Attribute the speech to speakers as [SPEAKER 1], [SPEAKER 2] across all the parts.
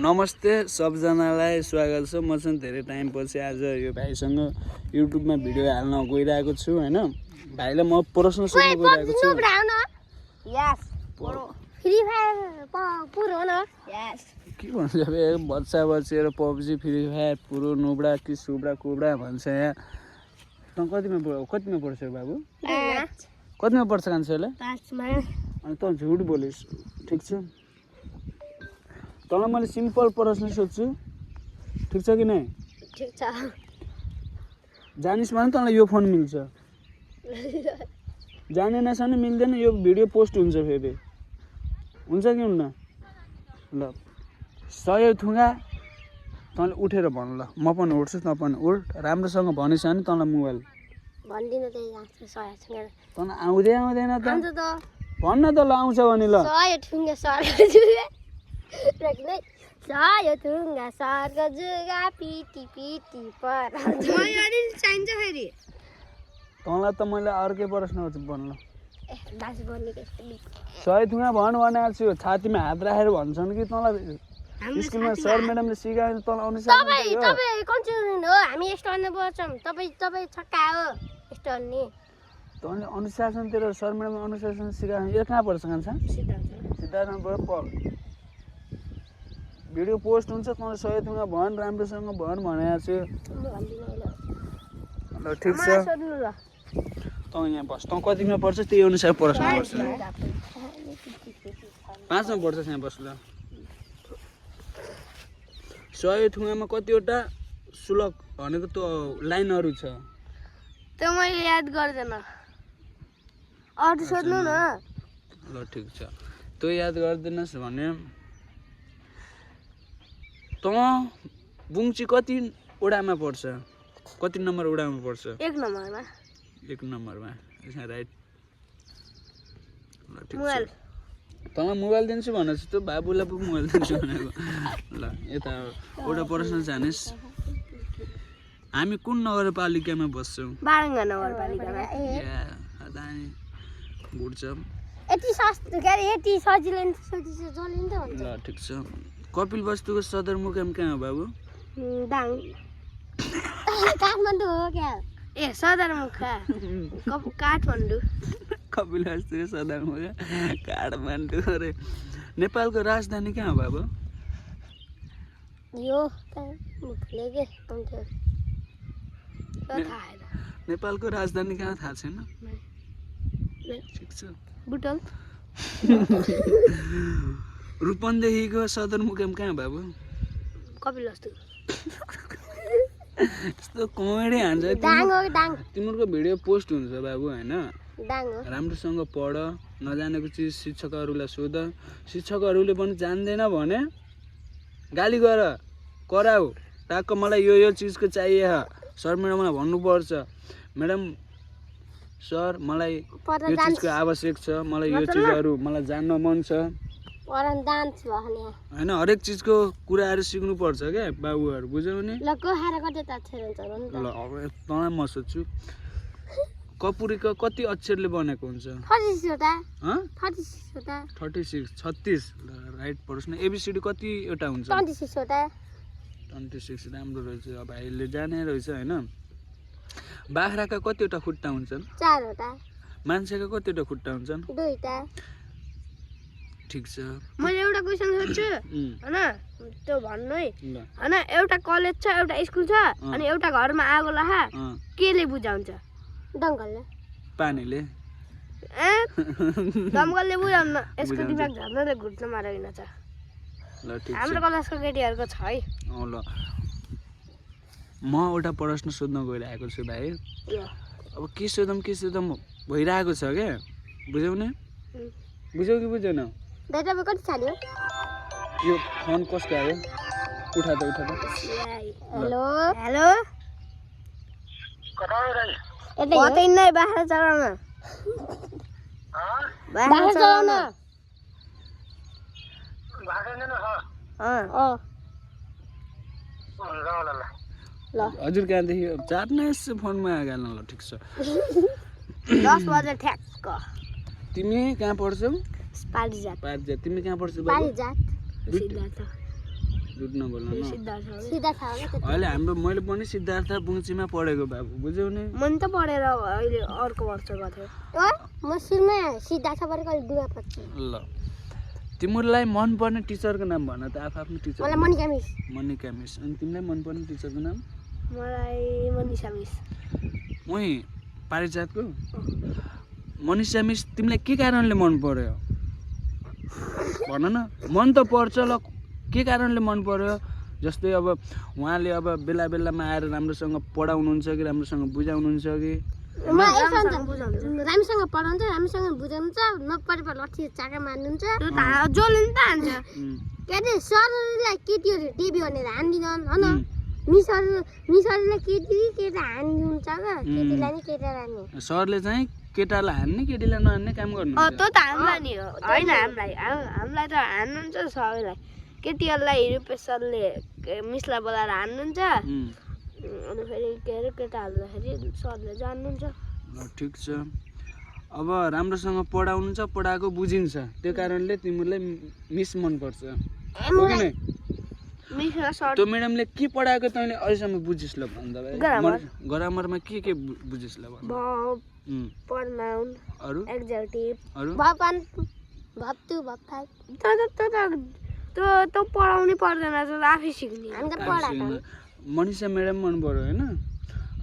[SPEAKER 1] नमस्ते सबजनालाई स्वागत छ। म चाहिँ धेरै टाइमपछि आज यो भाइसँग युट्युबमा भिडियो हाल्न गइरहेको छु हैन। भाइलाई म प्रश्न सोध्न गइरहेको छु।
[SPEAKER 2] यस फ्री फायर पुरो न यस
[SPEAKER 1] के भन्छ बे बच्चा बच्चेर पबजी फ्री फायर पुरो नुब्रा कि सुब्रा कुब्रा भन्छ यहाँ। त कतिमा पढ्छ बाबु? कतिमा पढ्छ कान्छेले?
[SPEAKER 2] 5 मा।
[SPEAKER 1] अनि त झुट बोलिस् ठीक छ। तँलाई मैले सिम्पल प्रश्न सोध्छु ठीक छ कि नै?
[SPEAKER 2] ठीक छ।
[SPEAKER 1] जानिस् भने तँलाई यो फोन मिल्छ, जानेनस् भने मिल्दैन। यो भिडियो पोस्ट हुन्छ फेरि, हुन्छ कि हुन्न? ल 100 थुङ्गा तँले उठेर भन। ल म पनि उठ्छु त पनि उठ। राम्रोसँग भनिस् भने तँलाई मोबाइल
[SPEAKER 2] भन्दिन त्यही आउँछ 100 थुङ्गा।
[SPEAKER 1] तँलाई आउँदैन त
[SPEAKER 2] आउँछ त
[SPEAKER 1] भन्न त। ल आउँछ भने ल
[SPEAKER 2] 100 थुङ्गा सर्छ राख्दै 100 थुङ्गा सर्ग जुगा पिटी पिटी पर मैले चाहिन्छ फेरि।
[SPEAKER 1] तँलाई त मैले अर्कै प्रश्न भन्नु।
[SPEAKER 2] ए दास बोल्ने कस्तो
[SPEAKER 1] 100 थुङ्गा भन भनेको छु। छातीमा हात राखेर भन्छन् कि तँलाई स्कुलमा सर म्याडमले सिकायो तँलाई अनुसार
[SPEAKER 2] तपाईँ कन्फ्युजन हो। हामी यस्तो अन्ने बोल्छौँ, तपाईँ छक्का हो यस्तो अन्ने।
[SPEAKER 1] तँले अनुशासन तेरो सर म्याडमले अनुशासन सिकायो। यो कहाँ पर्छ कान्छा? सिद्धार्थबाट पढ। भिडियो पोस्ट हुन्छ तँले 100 थुङ्गा भन, राम्रोसँग भन भनेको छु। ल ठिक छ। तँ यहाँ बस। तँ कतिमा पर्छ त्यही अनुसार प्रश्न गर्छ। 5 मा पर्छ यहाँ बस। ल 100 थुङ्गामा कतिवटा श्लोक भनेको त लाइनहरू छ?
[SPEAKER 2] त्यो मैले याद गर्दैन, अरू सोध्नु न।
[SPEAKER 1] ल ठिक छ। तँ याद गर्दैनस् भने तँ बुङ्ची कति ओडामा पर्छ? कति नम्बर ओडामा पर्छ?
[SPEAKER 2] 1 नम्बरमा।
[SPEAKER 1] 1 नम्बरमा यहाँ राइट। ल ठिक
[SPEAKER 2] मोबाइल
[SPEAKER 1] छ। तँलाई मोबाइल दिन्छु भनेको छु त बाबुलाई पो मोबाइल दिन्छु भनेको। ल यता एउटा प्रश्न जानिस्, हामी कुन नगरपालिकामा बस्छौँ?
[SPEAKER 2] बारङ्गा नगरपालिकामा।
[SPEAKER 1] बुझ्छ।
[SPEAKER 2] यति सस्तो के अरे यति सजिलो जलिन्छ हुन्छ।
[SPEAKER 1] ल ठिक छ। कपिलवस्तुको सदरमुकाम कहाँ हो बाबु?
[SPEAKER 2] दाङ काठमाडौँ हो क्या? ए सदरमुकाम काठमाडौँ।
[SPEAKER 1] कपिलवस्तुको सदरमुकाम काठमाडौँ अरे। नेपालको राजधानी कहाँ हो बाबु?
[SPEAKER 2] यो मुखले के आउँथ्यो थाहा छैन।
[SPEAKER 1] नेपालको राजधानी कहाँ थाहा छैन? ठिक छ।
[SPEAKER 2] बुटल।
[SPEAKER 1] रूपन्देहीको सदरमुकाम कहाँ बाबु?
[SPEAKER 2] कपिलवस्तु।
[SPEAKER 1] यस्तो कमेडी हान्छ।
[SPEAKER 2] दाङ हो दाङ।
[SPEAKER 1] तिम्रो भिडियो पोस्ट हुन्छ बाबु हैन।
[SPEAKER 2] दाङ हो।
[SPEAKER 1] राम्रोसँग पढ, नजानेको चिज शिक्षकहरूलाई सोध। शिक्षकहरूले पनि जान्दैन भने गाली गर, कराऊ। टाक्क मलाई यो चिजको चाहिए, सर म्याडमलाई भन्नुपर्छ। म्याडम सर मलाई यो चिजको आवश्यक छ, मलाई यो चिजहरू मलाई जान्न मन छ हैन। हरेक चिजको कुराहरू सिक्नुपर्छ क्या बाबुहरू, बुझ्यौ नि?
[SPEAKER 2] ल कोखाएर कति अक्षर हुन्छ नि त?
[SPEAKER 1] ल अब तँलाई म सोध्छु, कपुरीको कति अक्षरले बनेको हुन्छ?
[SPEAKER 2] 36 वटा।
[SPEAKER 1] 36 ल राइट प्रश्न। एबीसीडी कतिवटा हुन्छ?
[SPEAKER 2] 26 वटा।
[SPEAKER 1] 26 राम्रो रहेछ। अब भाइले जाने रहेछ हैन। बाख्राका कतिवटा खुट्टा हुन्छन्?
[SPEAKER 2] 4 वटा।
[SPEAKER 1] मान्छेका कतिवटा खुट्टा हुन्छन्?
[SPEAKER 2] 2टा।
[SPEAKER 1] ठिक छ।
[SPEAKER 2] मैले एउटा क्वेशन सोध्छु हैन, त्यो भन्नु है हैन। एउटा कलेज छ, एउटा स्कुल छ, अनि एउटा घरमा आगो लहा, केले बुझाउँछ? दमकलले।
[SPEAKER 1] पानीले।
[SPEAKER 2] ए दमकलले बुझाउन यसको दिमाग झर्नले घुट्न मारेन छ।
[SPEAKER 1] ल ठिक छ।
[SPEAKER 2] हाम्रो क्लासको केटीहरुको छ है।
[SPEAKER 1] ल म एउटा प्रश्न सोध्न गइरहेको छु भाइ। अब के सोधम भइरहेको छ के, बुझ्यौ नि? बुझ्यौ कि बुझेन?
[SPEAKER 2] दाइले कति छाल्यो?
[SPEAKER 1] यो फोन कसको आयो? उठा त।
[SPEAKER 2] हेलो हेलो कतै नै बाख्रा चराउन। बाख्रा चराउन। ल
[SPEAKER 1] हजुर कहाँदेखि चाट्न यसो फोनमा हाल्न। ल ठिक छ।
[SPEAKER 2] 10 बजे ठ्याक्क।
[SPEAKER 1] तिमी कहाँ पढ्छौ?
[SPEAKER 2] पारिजात।
[SPEAKER 1] तिमी कहाँ पढ्छौ?
[SPEAKER 2] पारिजात। सिद्धार्थ।
[SPEAKER 1] झुट नबोल्नु न
[SPEAKER 2] सिद्धार्थ हो।
[SPEAKER 3] सिद्धार्थ हो क्या त्यो?
[SPEAKER 1] अहिले हाम्रो मैले पनि सिद्धार्थ बुङ्चीमा पढेको बाबु बुझ्यौ नि
[SPEAKER 2] मैले त पढेर अहिले अर्को वर्ष गएको
[SPEAKER 3] ओ म सुरुमा सिद्धार्थ पढेको अहिले दुवा पढ्छु।
[SPEAKER 1] ल तिमीलाई मनपर्ने टिचरको नाम भन त आफ्नो टिचर
[SPEAKER 3] मलाई मनिका मिस।
[SPEAKER 1] मनिका मिस अनि तिमीलाई मनपर्ने टिचरको नाम
[SPEAKER 2] मलाई मनिषा मिस।
[SPEAKER 1] उही पारिजातको मनिषा मिस तिमीलाई के कारणले मन पर्यो भन न मन त पर्छ ल के कारणले मन पर्यो जस्तै अब उहाँले अब बेला बेलामा आएर राम्रोसँग पढाउनुहुन्छ कि राम्रोसँग बुझाउनुहुन्छ कि
[SPEAKER 3] म यसो हुन्छ राम्रोसँग पढाउँछ राम्रोसँग बुझाउनुहुन्छ नपढेको लट्ठी चाका मार्नुहुन्छ।
[SPEAKER 2] त्यो त जसले नि त हान्छ।
[SPEAKER 3] के अरे सरलाई केटीहरू टिभी भनेर हान्दिनन् होइन मिसहरूले केटा हान्नुहुन्छ क्या केटीलाई नि केटालाई नि।
[SPEAKER 1] सरले चाहिँ केटालाई हान्ने केटीलाई नहान्ने काम गर्नु
[SPEAKER 2] त्यो त हामीलाई नि हो होइन हामीलाई त हान्नुहुन्छ सबैलाई केटीहरूलाई रुपेश सरले मिसलाई बोलाएर हान्नुहुन्छ अनि फेरि के अरे केटाहरूलाई सरले जान्नुहुन्छ।
[SPEAKER 1] ठिक छ अब राम्रोसँग पढाउनु छ पढाएको बुझिन्छ त्यो कारणले तिमीलाई मिस मनपर्छ हो कि नै?
[SPEAKER 2] मिसमा सर
[SPEAKER 1] त्यो म्याडमले के पढाएको तैँले अहिलेसम्म बुझिस् ल भन्दा
[SPEAKER 2] ग्रामर।
[SPEAKER 1] ग्रामरमा के बुझिस् ल भन्
[SPEAKER 2] भब प्रनाउन
[SPEAKER 1] अरू
[SPEAKER 2] एक्जेक्टिभ
[SPEAKER 1] अरू
[SPEAKER 3] भपन भप्तु भप्फाइ
[SPEAKER 2] त्यो पढाउनै पर्दैन त्यो आफै सिक्ने।
[SPEAKER 3] हामी त पढाएको।
[SPEAKER 1] मनिषा म्याडम मन पर्यो होइन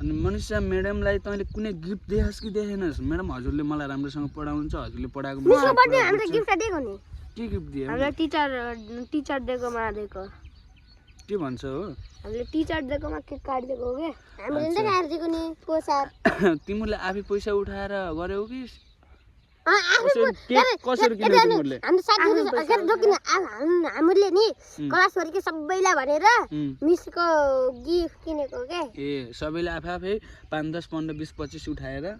[SPEAKER 1] अनि मनिषा म्याडमलाई तैँले कुनै गिफ्ट देखास् कि देखेनस् म्याडम हजुरले मलाई राम्रोसँग पढाउनुहुन्छ हजुरले पढाएको
[SPEAKER 3] मिसको बर्थडे हामीले गिफ्ट दिएको नि।
[SPEAKER 1] के गिफ्ट दियो
[SPEAKER 2] हामीलाई टिचर डेकोमा दिएको
[SPEAKER 1] के भन्छ हो
[SPEAKER 2] हामीले टिचर डेकोमा केक काटिदिएको हो क्या
[SPEAKER 3] हामीले नि त काटिदिएको नि पोसार।
[SPEAKER 1] तिमीले आफै पैसा उठाएर गऱ्यौ कि
[SPEAKER 3] हामीले नि क्लासभरिको सबैलाई भनेर मिसको गिफ्ट किनेको क्या।
[SPEAKER 1] ए सबैले आफै 5 10 15 20 25 उठाएर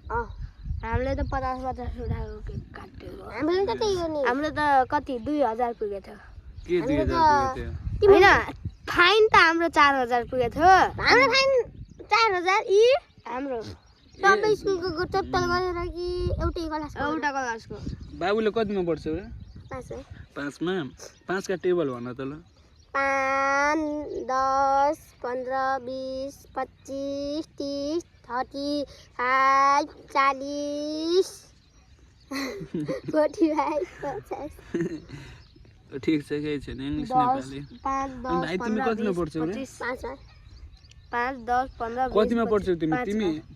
[SPEAKER 2] हामीले त 50 उठाएको केक काटिदिएको
[SPEAKER 3] हामीले त त्यही हो नि।
[SPEAKER 2] हाम्रो त कति 2000 पुगेको थियो
[SPEAKER 1] के 2000 पुग्यो
[SPEAKER 2] होइन फाइन त हाम्रो 4000 पुगेको थियो।
[SPEAKER 3] हाम्रो फाइन 4000 इ
[SPEAKER 2] हाम्रो
[SPEAKER 3] सबै स्कुलको टोटल गरेर कि एउटै क्लासको
[SPEAKER 2] एउटा क्लासको
[SPEAKER 1] बाबुले कतिमा पढ्छ रे
[SPEAKER 3] 5
[SPEAKER 1] 5मा 5 का टेबल भन त ल
[SPEAKER 3] 5 10 15 20 25 30 35 40 45 50
[SPEAKER 1] ठिक छ केही छैन इङ्ग्लिस नेपाली
[SPEAKER 2] 5
[SPEAKER 1] भाइ
[SPEAKER 2] 10
[SPEAKER 1] तिमी
[SPEAKER 2] 15
[SPEAKER 1] कतिमा
[SPEAKER 2] 20
[SPEAKER 1] पढ्छौ रे
[SPEAKER 2] 5 10 15 20
[SPEAKER 1] कतिमा पढ्छौ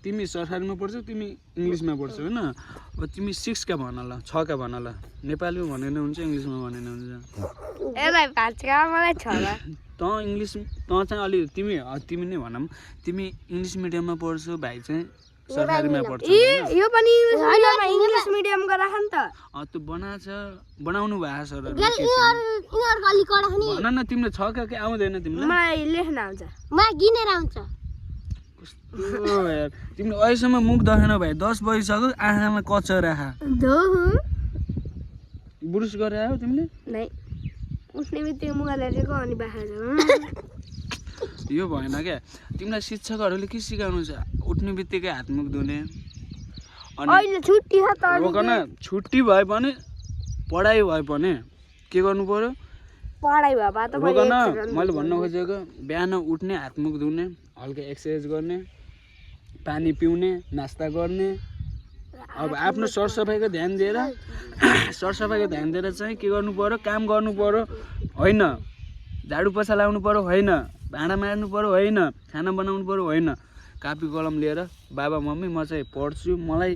[SPEAKER 1] तिमी सरकारीमा पढ्छौ तिमी इङ्ग्लिसमा पढ्छौ होइन अब तिमी 6 का भन ल 6 का भन ल नेपालीमा भनेन हुन्छ इङ्ग्लिसमा भनेन हुन्छ
[SPEAKER 2] एलाई 5 का मलाई 6 ला
[SPEAKER 1] त इङ्ग्लिस त चाहिँ अलि तिमी नै भनौँ तिमी इङ्ग्लिस मिडियममा पढ्छौ भाइ चाहिँ सरकारीमा पढ्छ
[SPEAKER 2] यो पनि इङ्ग्लिस मिडियमको राख नि त
[SPEAKER 1] त्यो बनाउनु भएको छ सरहरूले
[SPEAKER 3] यिनीहरूको अलि कडा नि।
[SPEAKER 1] भन न तिमीले 6 का के आउँदैन तिमीलाई
[SPEAKER 2] मलाई लेख्न आउँछ
[SPEAKER 3] मलाई गिनेर आउँछ।
[SPEAKER 1] कस्तो यार तिमीले अहिलेसम्म मुख देखेनौ भाइ 10 बजिसक्यो आँखामा कचरा खा बुरुस गरेर आयो तिमीले
[SPEAKER 2] नै उठ्ने बित्तिकै मुख लेखेको अनि बाख्रा
[SPEAKER 1] यो भएन क्या तिमीलाई शिक्षकहरूले के सिकाउनु छ उठ्ने बित्तिकै हात मुख धुने
[SPEAKER 2] अहिले छुट्टी छ त
[SPEAKER 1] रोक न छुट्टी भए पनि पढाइ भए पनि के गर्नु पर्यो
[SPEAKER 2] पढाइ भए त
[SPEAKER 1] रोक न मैले भन्न खोजेको बिहान उठ्ने हात मुख धुने हल्का एक्सर्साइज गर्ने पानी पिउने नास्ता गर्ने अब आफ्नो सरसफाइको ध्यान दिएर चाहिँ के गर्नु पर्यो काम गर्नु पर्यो होइन झाडु पोछा लाउनु पर्यो होइन भाँडा मार्नु पर्यो होइन खाना बनाउनु पर्यो होइन कापी कलम लिएर बाबा मम्मी म चाहिँ पढ्छु मलाई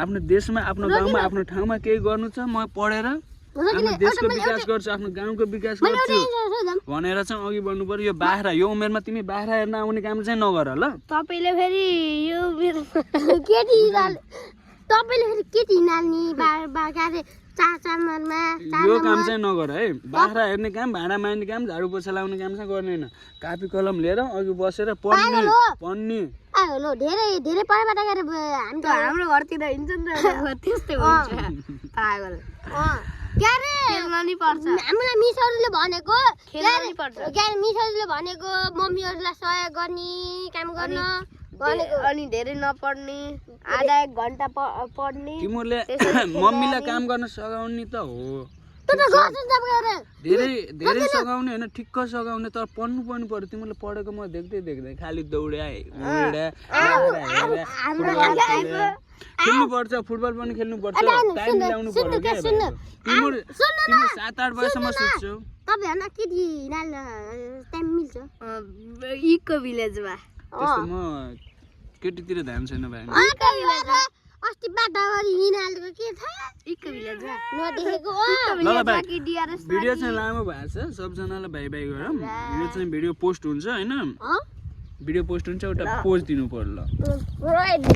[SPEAKER 1] आफ्नो देशमा आफ्नो गाउँमा आफ्नो ठाउँमा केही गर्नु छ म पढेर आफ्नो देशको विकास गर्छु आफ्नो गाउँको विकास गर्छु भनेर चाहिँ अघि बढ्नु पर्यो यो बाख्रा यो उमेरमा तिमी बाख्रा हेर्न आउने काम चाहिँ नगर ल
[SPEAKER 2] तपाईँले फेरि यो
[SPEAKER 3] केटी नाल्ने बाख्राले चाचामरमा
[SPEAKER 1] यो काम चाहिँ नगर है बाख्रा हेर्ने काम भाँडा मार्ने काम झाडु पोछा लाउने काम चाहिँ गर्दैन कापी कलम लिएर अघि बसेर पढ्ने
[SPEAKER 3] लो धेरै धेरै पढाइबाट गएर हामी त
[SPEAKER 2] हाम्रो घरतिर हिँड्छ नि त त्यस्तै हुन्छ पागल
[SPEAKER 3] के अरे
[SPEAKER 2] खेल्न नि पर्छ
[SPEAKER 3] हामीलाई मिसहरूले भनेको
[SPEAKER 2] खेल्न नि पर्छ
[SPEAKER 3] मिसहरूले भनेको मम्मीहरूलाई सहयोग गर्ने काम गर्न भनेको
[SPEAKER 2] अनि धेरै नपढ्ने आधा 1 घन्टा पढ्ने
[SPEAKER 1] तिमीले मम्मीलाई काम गर्न सघाउने त हो
[SPEAKER 3] त गर्छ नि तपाईहरु
[SPEAKER 1] धेरै धेरै सघाउने होइन ठिक्क सघाउने तर पढ्नु पनि पर्यो तिमीले पढेको म देख्दै खालि दौड्या खेल्नु पर्छ फुटबल पनि खेल्नु पर्छ टाइम मिलाउनु पर्यो के तिम्रो 7-8 वर्षमा सुत्छौ
[SPEAKER 3] तपाईहरुलाई केटी नाल टाइम मिल्छ
[SPEAKER 2] इको भिलेजमा
[SPEAKER 1] त्यस्तो म केटीतिर ध्यान छैन भाइ
[SPEAKER 3] इको भिलेजमा अस्ति बाटाभरि हिँडालेको के थाहा
[SPEAKER 2] इको भिलेजमा
[SPEAKER 3] नदेखेको
[SPEAKER 1] ल भाइ
[SPEAKER 2] कि डिआरएस
[SPEAKER 1] भिडियो चाहिँ लामो भएको छ सबजनालाई भाइ भाइ गरौँ यो चाहिँ भिडियो पोस्ट हुन्छ हैन भिडियो पोस्ट हुन्छ एउटा पोस्ट दिनु पर्यो ल
[SPEAKER 3] राइट